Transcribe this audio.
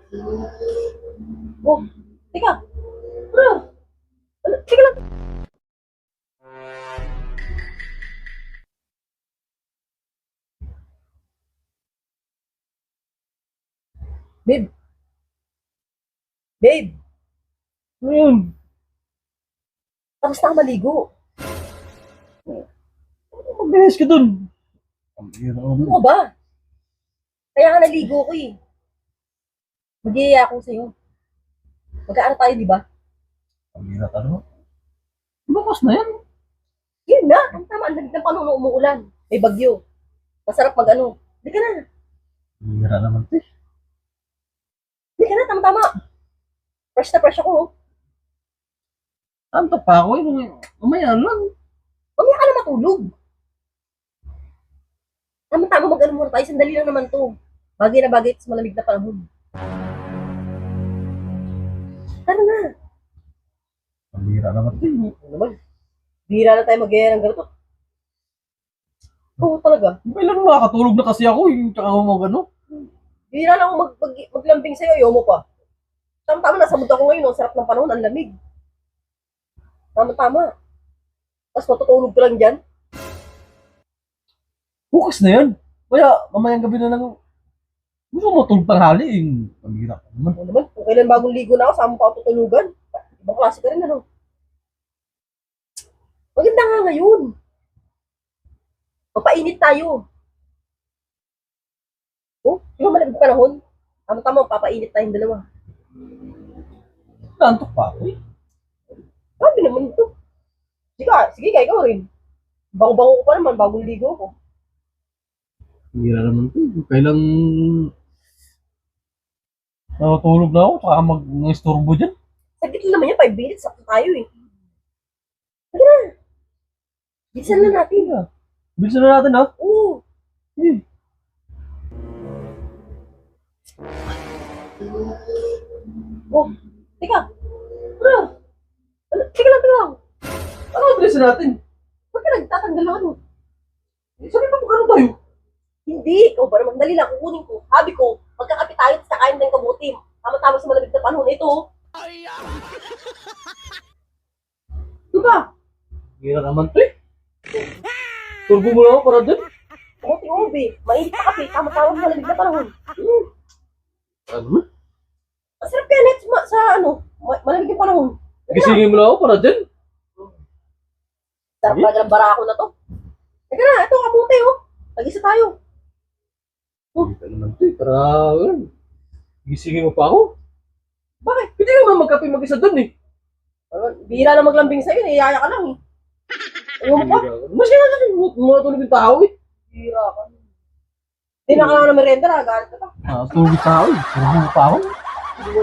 Oh, teka. Ano? Teka lang. Babe, babe. Ano yun? Tapos na ako maligo. Magbihis ka dun. Ang hira Ano naman. ka ba? Kaya nga naligo ko eh. Mag-iaya ako sa'yo. Mag-aaral tayo, di ba? Ang hira ano? Bukas na yan. Yun na. Ang tama. Ang lamig ng panahon umuulan. May bagyo. Masarap mag-ano. Hindi ka na. Ang hira naman ito eh. Hindi ka na. Tama-tama. Fresh na fresh ako. Oh. Antok pa ako eh. Mamaya lang. Mamaya ka na matulog. Tama-tama mag-ano muna tayo. Sandali lang naman to. Bagay na bagay sa malamig na panahon. Tara na. Ang hira naman ito eh. Ano naman? Bihira na tayo mag-iaya ng ganito. Oo talaga. Kailan makakatulog na kasi ako eh. Tsaka ako mag-ano. Bihira na ako maglambing sa'yo. Ayaw mo pa. Tama-tama. Nasa mood ako ngayon. Ang sarap ng panahon. Ang lamig. Tama-tama. Tapos matutulog ka lang dyan. Bukas na yan. Kaya mamayang gabi na lang. Gusto mo tulog tanghali eh. Ang hira naman. Ano naman? Kung kailan bagong ligo na ako, saan mo pa ako tutulugan? Ibang klase ka rin, ano? Maganda nga ngayon. Mapainit tayo. Oh, di ba malamig panahon? Tama-tama, papainit tayong dalawa. Antok pa ako eh. Grabe naman ito. Sige ka, ikaw rin. Bango-bango ko pa naman, bagong ligo ko. Ang hira naman ito eh. Kailang natulog na ako. Tsaka mag-istorbo dyan. Saglit lang naman yan, 5 minutes, sakto tayo eh. Sige na. Bilisan na natin. Bilisan na natin ha. Oo. Eh. Oh, teka. Ano? Teka lang. Ano ang bilisan natin? Ba't ka nagtatanggal ng ano? Sabi pa kung ano tayo? Hindi, ikaw ba naman? Dali lang, kukunin ko. Sabi ko, magkakape tayo at kakain ng kabuti. Tama-tama sa malamig na panahon. Ito, oh. Diba? Hira naman ito eh. Turbo mo lang ako para dyan. Kamuti-ubi. Mainit na kape. Tama-tama sa malamig na panahon. Ano naman? Masarap kaya net sa ano, malamig na panahon. Gisingin mo lang ako para dyan. Sarap talaga ng barako na to. Teka na, ito kamuti, oh. Tag-isa tayo. Hira naman ito eh. Para, gisingin mo pa ako. Bakit? Hindi naman magkape mag-isa dun eh. Bihira na maglambing sa'yo, niyaya ka lang eh. Ayaw mo pa? Masaya na rin. Matulog yung tao eh. Bihira ka. Hindi na kailangan ng merienda, nagalit ka pa. Tulog yung tao eh. Turbo mo pa ako. Hindi mo